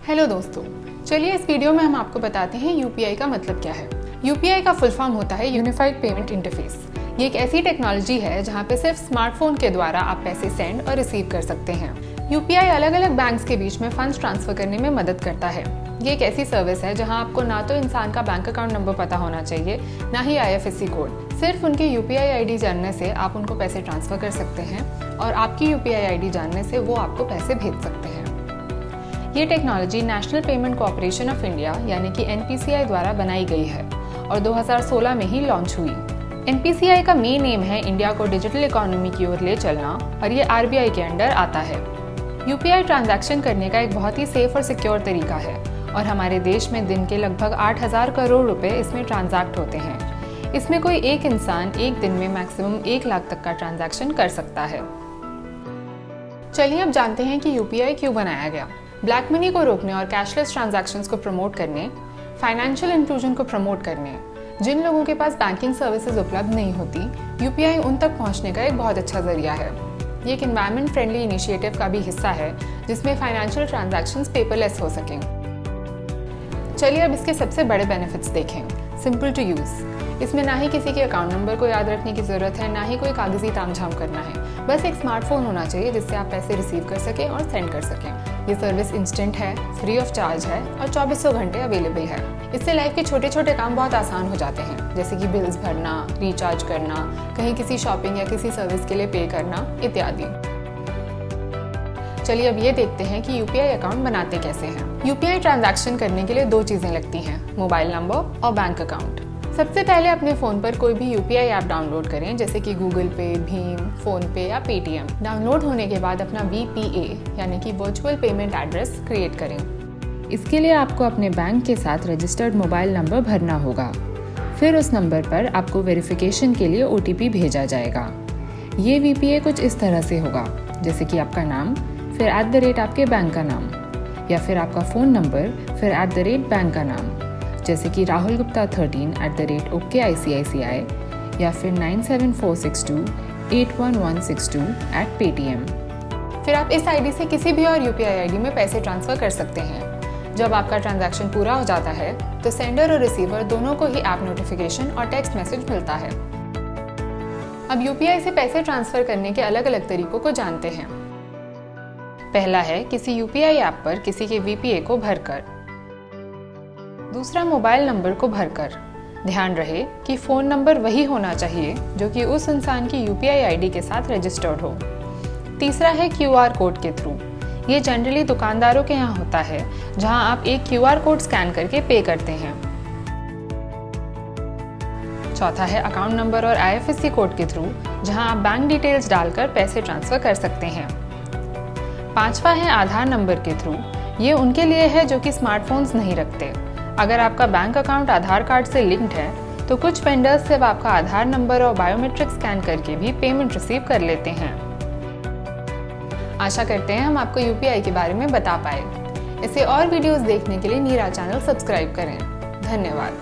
Hello दोस्तों, चलिए इस वीडियो में हम आपको बताते हैं यूपीआई का मतलब क्या है। यूपीआई का फुल फॉर्म होता है यूनिफाइड पेमेंट इंटरफेस। ये एक ऐसी टेक्नोलॉजी है जहां पे सिर्फ स्मार्टफोन के द्वारा आप पैसे सेंड और रिसीव कर सकते हैं। यूपीआई अलग अलग बैंक्स के बीच में फंड्स ट्रांसफर करने में मदद करता है। ये एक ऐसी सर्विस है जहां आपको ना तो इंसान का बैंक अकाउंट नंबर पता होना चाहिए, ना ही IFSC कोड। सिर्फ उनकी यूपीआई आईडी जानने से आप उनको पैसे ट्रांसफर कर सकते हैं और आपकी यूपीआई आईडी जानने से वो आपको पैसे भेज सकते हैं। ये technology national payment corporation of India यानी कि NPCI द्वारा बनाई गई है और 2016 में ही लॉन्च हुई। NPCI का मेन एम है इंडिया को डिजिटल इकोनॉमी की ओर ले चलना और ये RBI के अंडर आता है। यूपीआई ट्रांजैक्शन करने का एक बहुत ही सेफ और सिक्योर तरीका है और हमारे देश में दिन के लगभग 8,000 करोड़ रुपए इसमें ट्रांजैक्ट होते हैं। इसमें कोई एक इंसान एक दिन में मैक्सिमम 1 लाख तक का ट्रांजैक्शन कर सकता है। चलिए अब जानते हैं कि यूपीआई क्यों बनाया गया। ब्लैक मनी को रोकने और कैशलेस ट्रांजैक्शंस को प्रमोट करने, फाइनेंशियल इंक्लूजन को प्रमोट करने, जिन लोगों के पास बैंकिंग सर्विसेज उपलब्ध नहीं होती, यूपीआई उन तक पहुंचने का एक बहुत अच्छा जरिया है। ये एक एनवायरमेंट फ्रेंडली इनिशिएटिव का भी हिस्सा है जिसमें फाइनेंशियल ट्रांजैक्शंस पेपरलेस हो सकें। चलिए अब इसके सबसे बड़े बेनिफिट्स देखें। Simple to use. इसमें ना ही किसी के अकाउंट नंबर को याद रखने की ज़रूरत है, ना ही कोई कागजी तामझाम करना है। बस एक स्मार्टफोन होना चाहिए जिससे आप पैसे रिसीव कर सकें और सेंड कर सकें। ये सर्विस इंस्टेंट है, फ्री ऑफ चार्ज है और 2400 घंटे अवेलेबल है। इससे लाइफ के छोटे छोटे काम बहुत आसान हो जाते हैं, जैसे कि बिल्स भरना, रिचार्ज करना, कहीं किसी शॉपिंग या किसी सर्विस के लिए पे करना इत्यादि। चलिए अब ये देखते हैं कि यूपीआई अकाउंट बनाते कैसे हैं। यूपीआई ट्रांजैक्शन करने के लिए 2 चीज़ें लगती हैं, मोबाइल नंबर और बैंक अकाउंट। सबसे पहले अपने फ़ोन पर कोई भी यूपीआई ऐप डाउनलोड करें, जैसे कि गूगल पे, भीम, फ़ोन पे या पेटीएम। डाउनलोड होने के बाद अपना VPA यानी कि वर्चुअल पेमेंट एड्रेस क्रिएट करें। इसके लिए आपको अपने बैंक के साथ रजिस्टर्ड मोबाइल नंबर भरना होगा। फिर उस नंबर पर आपको वेरिफिकेशन के लिए OTP भेजा जाएगा। ये VPA कुछ इस तरह से होगा, जैसे कि आपका नाम, फिर @ आपके बैंक का नाम, या फिर आपका फ़ोन नंबर, फिर @ बैंक का नाम, जैसे कि राहुल गुप्ता 13 @OKICICI, या फिर 97462811162 @Paytm। फिर आप इस आईडी से किसी भी और यूपीआई आईडी में पैसे ट्रांसफ़र कर सकते हैं। जब आपका ट्रांजैक्शन पूरा हो जाता है तो सेंडर और रिसीवर दोनों को ही ऐप नोटिफिकेशन और टेक्स्ट मैसेज मिलता है। अब यूपीआई से पैसे ट्रांसफ़र करने के अलग अलग तरीकों को जानते हैं। पहला है किसी यूपीआई ऐप पर किसी के VPA को भरकर। दूसरा मोबाइल नंबर को भरकर। ध्यान रहे कि फ़ोन नंबर वही होना चाहिए जो कि उस इंसान की यूपीआई आईडी के साथ रजिस्टर्ड हो। तीसरा है QR कोड के थ्रू। ये जनरली दुकानदारों के यहाँ होता है, जहाँ आप एक QR कोड स्कैन करके पे करते हैं। चौथा है अकाउंट नंबर और IFSC कोड के थ्रू, जहाँ आप बैंक डिटेल्स डालकर पैसे ट्रांसफ़र कर सकते हैं। पांचवा है आधार नंबर के थ्रू। ये उनके लिए है जो कि स्मार्टफोन्स नहीं रखते। अगर आपका बैंक अकाउंट आधार कार्ड से लिंक्ड है तो कुछ वेंडर्स सिर्फ आपका आधार नंबर और बायोमेट्रिक स्कैन करके भी पेमेंट रिसीव कर लेते हैं। आशा करते हैं हम आपको यूपीआई के बारे में बता पाए। ऐसे और वीडियोस देखने के लिए नीरा चैनल सब्सक्राइब करें। धन्यवाद।